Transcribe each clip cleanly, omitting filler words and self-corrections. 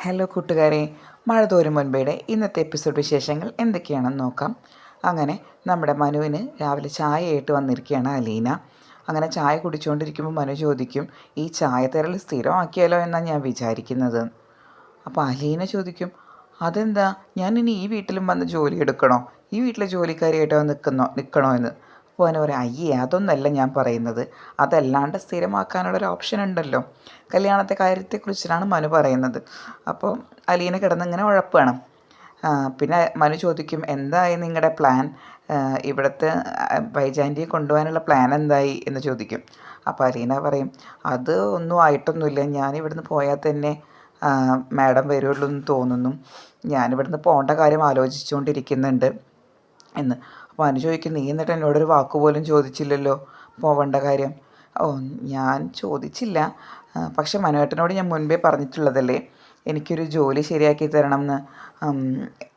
Hello കൂട്ടുകാരെ, മഴ തോരും മുൻപേടെ ഇന്നത്തെ എപ്പിസോഡ് വിശേഷങ്ങൾ എന്തൊക്കെയാണെന്ന് നോക്കാം. അങ്ങനെ നമ്മുടെ മനുവിന് രാവിലെ ചായയായിട്ട് വന്നിരിക്കുകയാണ് അലീന. അങ്ങനെ ചായ കുടിച്ചുകൊണ്ടിരിക്കുമ്പോൾ മനു ചോദിക്കും, ഈ ചായ തരൽ സ്ഥിരമാക്കിയാലോ എന്നാണ് ഞാൻ വിചാരിക്കുന്നത്. അപ്പോൾ അലീന ചോദിക്കും, അതെന്താ, ഞാനിനി ഈ വീട്ടിലും വന്ന് ജോലി എടുക്കണോ, ഈ വീട്ടിലെ ജോലിക്കാരിയായിട്ടോ നിൽക്കണോ എന്ന്. അപ്പോൾ അവന് പറയാം, അയ്യേ അതൊന്നല്ല ഞാൻ പറയുന്നത്, അതല്ലാണ്ട് സ്ഥിരമാക്കാനുള്ളൊരു ഓപ്ഷൻ ഉണ്ടല്ലോ. കല്യാണത്തെ കാര്യത്തെക്കുറിച്ചിട്ടാണ് മനു പറയുന്നത്. അപ്പോൾ അലീന കിടന്നിങ്ങനെ ഉഴപ്പാണ്. പിന്നെ മനു ചോദിക്കും, എന്തായി നിങ്ങളുടെ പ്ലാൻ, ഇവിടുത്തെ വൈജാൻറ്റിയെ കൊണ്ടുപോകാനുള്ള പ്ലാൻ എന്തായി എന്ന് ചോദിക്കും. അപ്പോൾ അലീന പറയും, അത് ഒന്നും ആയിട്ടൊന്നുമില്ല, ഞാനിവിടുന്ന് പോയാൽ തന്നെ മാഡം വരുള്ളൂ എന്ന് തോന്നുന്നു, ഞാനിവിടുന്ന് പോകേണ്ട കാര്യം ആലോചിച്ചുകൊണ്ടിരിക്കുന്നുണ്ട് എന്ന്. അപ്പോൾ അനു ചോദിക്കും, നീ എന്നിട്ട് എന്നോടൊരു വാക്ക് പോലും ചോദിച്ചില്ലല്ലോ പോവേണ്ട കാര്യം. ഓ, ഞാൻ ചോദിച്ചില്ല, പക്ഷെ മനുവേട്ടനോട് ഞാൻ മുൻപേ പറഞ്ഞിട്ടുള്ളതല്ലേ എനിക്കൊരു ജോലി ശരിയാക്കി തരണം എന്ന്.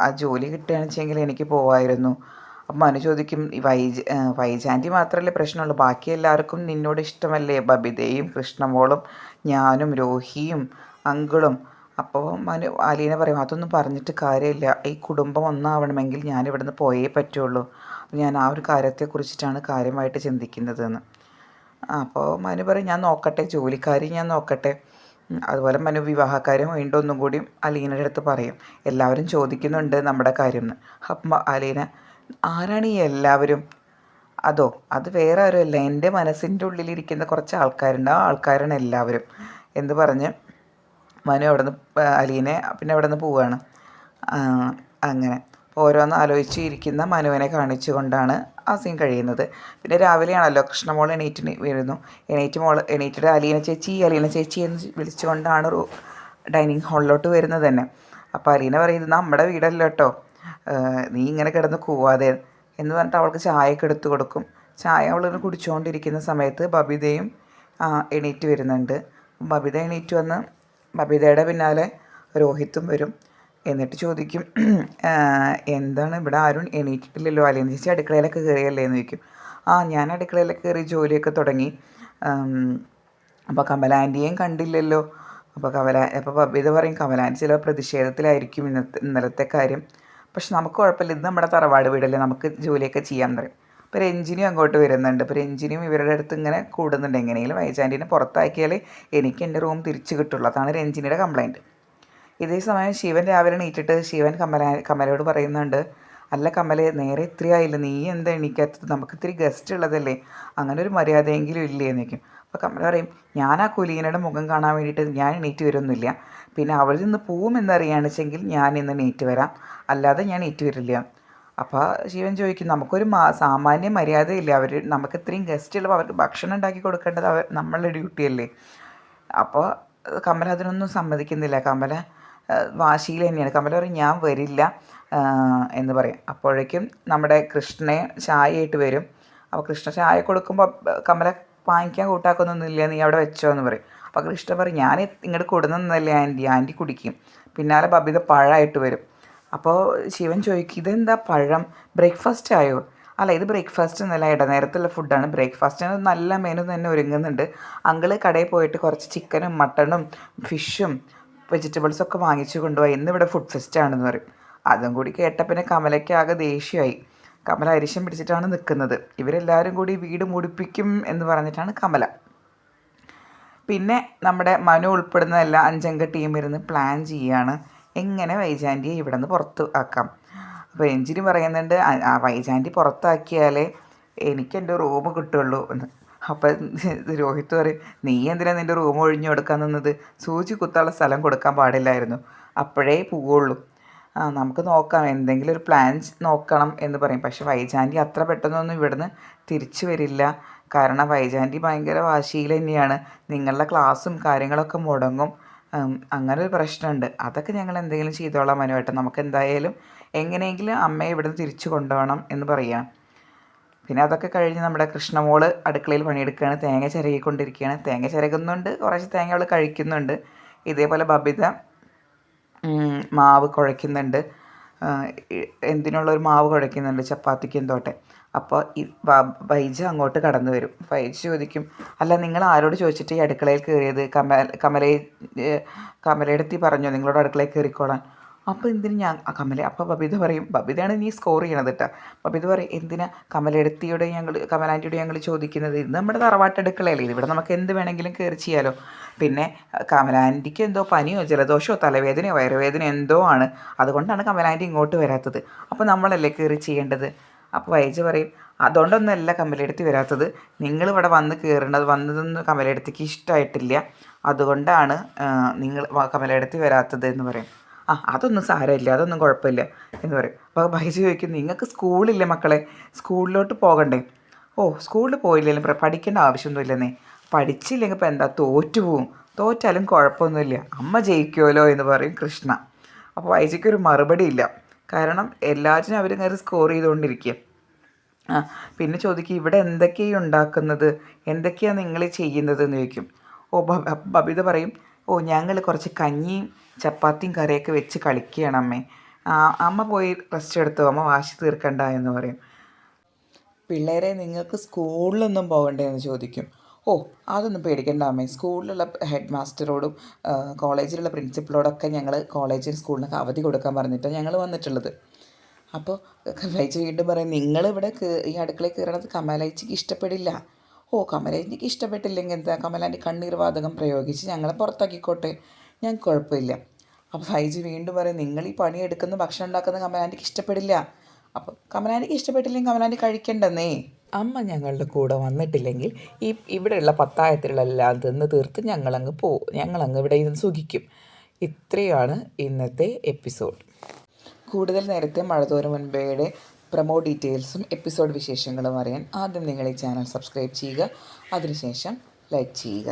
ആ ജോലി കിട്ടുകയാണെന്ന് വെച്ചെങ്കിൽ എനിക്ക് പോവായിരുന്നു. അപ്പം മനു ചോദിക്കും, ഈ വൈജാൻറ്റി മാത്രമല്ലേ പ്രശ്നമുള്ളൂ, ബാക്കി എല്ലാവർക്കും നിന്നോട് ഇഷ്ടമല്ലേ, ബബിതയും കൃഷ്ണമോളും ഞാനും രോഹിയും അങ്കിളും. അപ്പോൾ അലീന പറയും, അതൊന്നും പറഞ്ഞിട്ട് കാര്യമില്ല, ഈ കുടുംബം ഒന്നാവണമെങ്കിൽ ഞാനിവിടുന്ന് പോയേ പറ്റുള്ളൂ, ഞാൻ ആ ഒരു കാര്യത്തെക്കുറിച്ചിട്ടാണ് കാര്യമായിട്ട് ചിന്തിക്കുന്നതെന്ന്. അപ്പോൾ മനു പറയും, ഞാൻ നോക്കട്ടെ, ജോലിക്കാരി ഞാൻ നോക്കട്ടെ. അതുപോലെ മനു വിവാഹക്കാര്യം വീണ്ടും ഒന്നും കൂടി അലീനയുടെ അടുത്ത് പറയും, എല്ലാവരും ചോദിക്കുന്നുണ്ട് നമ്മുടെ കാര്യം എന്ന്. അപ്പം അലീന, ആരാണ് ഈ എല്ലാവരും? അതോ, അത് വേറെ ആരുമല്ല, എൻ്റെ മനസ്സിൻ്റെ ഉള്ളിലിരിക്കുന്ന കുറച്ച് ആൾക്കാരുണ്ട്, ആ ആൾക്കാരാണ് എല്ലാവരും എന്ന് പറഞ്ഞ് മനു അവിടെ നിന്ന് അലീനെ പിന്നെ അവിടെ നിന്ന് പോവുകയാണ്. അങ്ങനെ ഓരോന്ന് ആലോചിച്ചിരിക്കുന്ന മനുവിനെ കാണിച്ചുകൊണ്ടാണ് ആ സീൻ കഴിയുന്നത്. പിന്നെ രാവിലെയാണല്ലോ, കൃഷ്ണമോൾ എണീറ്റിട്ട് അലീന ചേച്ചി എന്ന് വിളിച്ചുകൊണ്ടാണ് ഡൈനിങ് ഹാളിലോട്ട് വരുന്നത് തന്നെ. അപ്പോൾ അലീന പറയുന്നത്, നമ്മുടെ വീടല്ലോ കേട്ടോ, നീ ഇങ്ങനെ കിടന്ന് കൂവാതെ എന്ന് പറഞ്ഞിട്ട് അവൾക്ക് ചായയൊക്കെ എടുത്തു കൊടുക്കും. ചായ അവളിങ്ങനെ കുടിച്ചുകൊണ്ടിരിക്കുന്ന സമയത്ത് ബബിതയും എണീറ്റ് വരുന്നുണ്ട്. ബബിത എണീറ്റ് വന്ന് ബബിതയുടെ പിന്നാലെ രോഹിത്തും വരും. എന്നിട്ട് ചോദിക്കും, എന്താണ് ഇവിടെ ആരും എണീറ്റിട്ടില്ലല്ലോ, അലീന ചേച്ചി അടുക്കളയിലൊക്കെ കയറിയല്ലേ എന്ന് ചോദിക്കും. ഞാൻ അടുക്കളയിലൊക്കെ കയറി ജോലിയൊക്കെ തുടങ്ങി. അപ്പോൾ കമലാൻ്റിയെയും കണ്ടില്ലല്ലോ. അപ്പോൾ ബബിത പറയും, കമലാൻ്റി ചില പ്രതിഷേധത്തിലായിരിക്കും ഇന്നലത്തെ കാര്യം, പക്ഷെ നമുക്ക് കുഴപ്പമില്ല, ഇത് നമ്മുടെ തറവാട് വീടല്ലേ, നമുക്ക് ജോലിയൊക്കെ ചെയ്യാൻ പറയും. അപ്പോൾ രഞ്ജിനിയും അങ്ങോട്ട് വരുന്നുണ്ട്. അപ്പോൾ രഞ്ജിനിയും ഇവരുടെ അടുത്ത് ഇങ്ങനെ കൂടുന്നുണ്ട്, എങ്ങനെയെങ്കിലും വൈജാൻറ്റിനെ പുറത്താക്കിയാൽ എനിക്ക് എൻ്റെ റൂം തിരിച്ച് കിട്ടുള്ളൂ, അതാണ് രഞ്ജിനിയുടെ കംപ്ലയിൻറ്റ്. ഇതേ സമയം ശിവൻ രാവിലെ എണീറ്റിട്ട് ശിവൻ കമലയോട് പറയുന്നുണ്ട്, അല്ല കമല, നേരെ ഇത്രയായില്ല, നീ എന്താ എണീക്കാത്തത്, നമുക്ക് ഇത്തിരി ഗസ്റ്റ് ഉള്ളതല്ലേ, അങ്ങനെ ഒരു മര്യാദയെങ്കിലും ഇല്ലേ എന്ന് ചോദിക്കും. അപ്പോൾ കമല പറയും, ഞാൻ ആ കുലീനയുടെ മുഖം കാണാൻ വേണ്ടിയിട്ട് ഞാൻ എണീറ്റ് വരുമൊന്നുമില്ല, പിന്നെ അവളിൽ നിന്ന് പോവുമെന്നറിയാണെന്ന് വെച്ചെങ്കിൽ ഞാൻ ഇന്ന് എണീറ്റ് വരാം, അല്ലാതെ ഞാൻ എണീറ്റ് വരില്ല. അപ്പോൾ ശിവൻ ചോദിക്കും, നമുക്കൊരു സാമാന്യ മര്യാദയില്ല, നമുക്ക് ഇത്രയും ഗസ്റ്റ് ഉള്ളപ്പോൾ അവർക്ക് ഭക്ഷണം ഉണ്ടാക്കി കൊടുക്കേണ്ടത് നമ്മളുടെ ഡ്യൂട്ടിയല്ലേ. അപ്പോൾ കമല അതിനൊന്നും സമ്മതിക്കുന്നില്ല. കമല വാശിയിൽ തന്നെയാണ്. കമല പറയും, ഞാൻ വരില്ല എന്ന് പറയും. അപ്പോഴേക്കും നമ്മുടെ കൃഷ്ണനെ ചായയായിട്ട് വരും. അപ്പോൾ കൃഷ്ണ ചായ കൊടുക്കുമ്പോൾ കമല വാങ്ങിക്കാൻ കൂട്ടാക്കൊന്നുമില്ല, നീ അവിടെ വെച്ചോ എന്ന് പറയും. അപ്പോൾ കൃഷ്ണ പറയും, ഞാൻ ഇങ്ങോട്ട് കൊടുന്നതല്ലേ ആൻറ്റി കുടിക്കും. പിന്നാലെ ബബിത പഴമായിട്ട് വരും. അപ്പോൾ ശിവൻ ചോദിക്കും, ഇതെന്താ പഴം, ബ്രേക്ക്ഫാസ്റ്റ് ആയോ? അല്ല, ഇത് ബ്രേക്ക്ഫാസ്റ്റ് എന്നല്ല, ഇടനേരത്തുള്ള ഫുഡാണ്. ബ്രേക്ക്ഫാസ്റ്റിന് നല്ല മെനു തന്നെ ഒരുങ്ങുന്നുണ്ട്. അങ്കിള് കടയിൽ പോയിട്ട് കുറച്ച് ചിക്കനും മട്ടണും ഫിഷും വെജിറ്റബിൾസൊക്കെ വാങ്ങിച്ചു കൊണ്ടുപോയി, ഇന്നിവിടെ ഫുഡ് ഫെസ്റ്റ് ആണെന്ന് പറയും. അതും കൂടി കേട്ട പിന്നെ കമലയ്ക്ക് ആകെ ദേഷ്യമായി. കമല അരിശം പിടിച്ചിട്ടാണ് നിൽക്കുന്നത്. ഇവരെല്ലാവരും കൂടി വീട് മുടിപ്പിക്കും എന്ന് പറഞ്ഞിട്ടാണ് കമല. പിന്നെ നമ്മുടെ മനു ഉൾപ്പെടുന്ന എല്ലാ 5 അംഗ ടീം ഇരുന്ന് പ്ലാൻ ചെയ്യുകയാണ്, എങ്ങനെ വൈജാൻറ്റിയെ ഇവിടെ നിന്ന് പുറത്ത് ആക്കാം. അപ്പോൾ രഞ്ജിനി പറയുന്നുണ്ട്, വൈജാൻറ്റി പുറത്താക്കിയാലേ എനിക്ക് എൻ്റെ റൂം കിട്ടുള്ളൂ എന്ന്. അപ്പം രോഹിത്ത് പറയും, നീ എന്തിനാണ് നിൻ്റെ റൂം ഒഴിഞ്ഞു കൊടുക്കാൻ നിന്നത്, സൂചി കുത്താനുള്ള സ്ഥലം കൊടുക്കാൻ പാടില്ലായിരുന്നു, അപ്പോഴേ പോവുള്ളൂ. നമുക്ക് നോക്കാം, എന്തെങ്കിലും ഒരു പ്ലാൻ നോക്കണം എന്ന് പറയും. പക്ഷെ വൈജാൻറ്റി അത്ര പെട്ടെന്നൊന്നും ഇവിടുന്ന് തിരിച്ചു വരില്ല, കാരണം വൈജാൻറ്റി ഭയങ്കര വാശിയിൽ തന്നെയാണ്, നിങ്ങളുടെ ക്ലാസ്സും കാര്യങ്ങളൊക്കെ മുടങ്ങും, അങ്ങനെ ഒരു പ്രശ്നമുണ്ട്, അതൊക്കെ ഞങ്ങൾ എന്തെങ്കിലും ചെയ്തോളാം മനുവേട്ടൻ, നമുക്ക് എന്തായാലും എങ്ങനെയെങ്കിലും അമ്മയെ ഇവിടുന്ന് തിരിച്ചു കൊണ്ടുപോകണം എന്ന് പറയുക. പിന്നെ അതൊക്കെ കഴിഞ്ഞ് നമ്മുടെ കൃഷ്ണമോള് അടുക്കളയിൽ പണിയെടുക്കുകയാണ്, തേങ്ങ ചിരകിക്കൊണ്ടിരിക്കുകയാണ്. തേങ്ങ ചിരകുന്നുണ്ട്, കുറച്ച് തേങ്ങ അവൾ കഴിക്കുന്നുണ്ട്. ഇതേപോലെ ബബിത മാവ് കുഴയ്ക്കുന്നുണ്ട്, എന്തിനുള്ളൊരു മാവ് കുഴയ്ക്കുന്നുണ്ട്, ചപ്പാത്തിക്ക് എന്തോട്ടെ. അപ്പോൾ ഈ ബൈജു അങ്ങോട്ട് കടന്നു വരും. ബൈജു ചോദിക്കും, അല്ല നിങ്ങൾ ആരോട് ചോദിച്ചിട്ട് ഈ അടുക്കളയിൽ കയറിയത്? കമലയെടുത്തി പറഞ്ഞോ നിങ്ങളോട് അടുക്കളയിൽ കയറിക്കോളാൻ? അപ്പോൾ എന്തിന് ഞാൻ അപ്പോൾ ബബിത പറയും, ബബിതയാണ് നീ സ്കോർ ചെയ്യണത് കേട്ടോ. ബബിത പറയും, എന്തിനാ കമലാൻറ്റിയോട് ഞങ്ങൾ ചോദിക്കുന്നത്? ഇത് നമ്മുടെ തറവാട്ടടുക്കളയല്ലേ, ഇവിടെ നമുക്ക് എന്ത് വേണമെങ്കിലും കയറി ചെയ്യാലോ. പിന്നെ കമലാൻറ്റിക്ക് എന്തോ പനിയോ ജലദോഷമോ തലവേദനയോ വയറുവേദനയോ എന്തോ ആണ്, അതുകൊണ്ടാണ് കമലാൻറ്റി ഇങ്ങോട്ട് വരാത്തത്. അപ്പോൾ നമ്മളല്ലേ കയറി ചെയ്യേണ്ടത്? അപ്പോൾ വൈജു പറയും, അതുകൊണ്ടൊന്നുമല്ല കമലയെടുത്തി വരാത്തത്, നിങ്ങളിവിടെ വന്നതൊന്നും കമലയെടുത്തിക്ക് ഇഷ്ടമായിട്ടില്ല, അതുകൊണ്ടാണ് നിങ്ങൾ കമലയെടുത്തി വരാത്തത് എന്ന് പറയും. അതൊന്നും സാരമില്ല, അതൊന്നും കുഴപ്പമില്ല എന്ന് പറയും. അപ്പോൾ ബൈജു ചോദിക്കും, നിങ്ങൾക്ക് സ്കൂളില്ലേ മക്കളെ, സ്കൂളിലോട്ട് പോകണ്ടേ? സ്കൂളിൽ പോയില്ലെങ്കിലും പഠിക്കേണ്ട ആവശ്യമൊന്നുമില്ലെന്നേ, പഠിച്ചില്ലെങ്കിൽ ഇപ്പോൾ എന്താ, തോറ്റാലും കുഴപ്പമൊന്നുമില്ല, അമ്മ ജയിക്കുമല്ലോ എന്ന് പറയും കൃഷ്ണ. അപ്പോൾ ബൈജുക്കൊരു മറുപടി ഇല്ല, കാരണം എല്ലാറ്റിനും അവരിങ്ങനെ സ്കോർ ചെയ്തുകൊണ്ടിരിക്കുക. പിന്നെ ചോദിക്കും, ഇവിടെ എന്തൊക്കെയാണ് ഉണ്ടാക്കുന്നത്, എന്തൊക്കെയാണ് നിങ്ങൾ ചെയ്യുന്നത് എന്ന് ചോദിക്കും. ബബിത പറയും, ഞങ്ങൾ കുറച്ച് കഞ്ഞിയും ചപ്പാത്തിയും കറിയൊക്കെ വെച്ച് കളിക്കുകയാണ് അമ്മേ, അമ്മ പോയി റെസ്റ്റ് എടുത്തോ, അമ്മ വാശി തീർക്കണ്ട എന്ന് പറയും. പിള്ളേരെ നിങ്ങൾക്ക് സ്കൂളിലൊന്നും പോകണ്ടേന്ന് ചോദിക്കും. അതൊന്നും പേടിക്കേണ്ട അമ്മേ, സ്കൂളിലുള്ള ഹെഡ് മാസ്റ്ററോടും കോളേജിലുള്ള പ്രിൻസിപ്പളോടൊക്കെ ഞങ്ങൾ കോളേജിൽ സ്കൂളിനൊക്കെ അവധി കൊടുക്കാൻ പറഞ്ഞിട്ടാണ് ഞങ്ങൾ വന്നിട്ടുള്ളത്. അപ്പോൾ കമലേച്ചി വീണ്ടും പറയും, നിങ്ങളിവിടെ ഈ അടുക്കളയിൽ കയറണത് കമലേച്ചിക്ക് ഇഷ്ടപ്പെടില്ല. കമലേച്ചിക്ക് ഇഷ്ടപ്പെട്ടില്ലെങ്കിൽ എന്താ, കമലാൻ്റെ കണ്ണീർ വാതകം പ്രയോഗിച്ച് ഞങ്ങളെ പുറത്താക്കിക്കോട്ടെ, ഞങ്ങൾക്ക് കുഴപ്പമില്ല. അപ്പോൾ ഫൈജി വീണ്ടും പറയും, നിങ്ങൾ ഈ പണിയെടുക്കുന്ന ഭക്ഷണം ഉണ്ടാക്കുന്ന കമലാൻ്റിക്ക് ഇഷ്ടപ്പെടില്ല. അപ്പോൾ കമലാൻ്റിക്ക് ഇഷ്ടപ്പെട്ടില്ലെങ്കിൽ കമലാൻ്റി കഴിക്കണ്ടെന്നേ. അമ്മ ഞങ്ങളുടെ കൂടെ വന്നിട്ടില്ലെങ്കിൽ ഇവിടെയുള്ള പത്തായത്തിലെല്ലാം തിന്ന് തീർത്ത് ഞങ്ങളങ്ങ് ഇവിടെ ഇരുന്ന് സുഖിക്കും. ഇത്രയാണ് ഇന്നത്തെ എപ്പിസോഡ്. കൂടുതൽ നേരത്തെ മഴതോരും മുൻപേയുടെ പ്രൊമോ ഡീറ്റെയിൽസും എപ്പിസോഡ് വിശേഷങ്ങളും അറിയാൻ ആദ്യം നിങ്ങൾ ഈ ചാനൽ സബ്സ്ക്രൈബ് ചെയ്യുക, അതിനുശേഷം ലൈക്ക് ചെയ്യുക.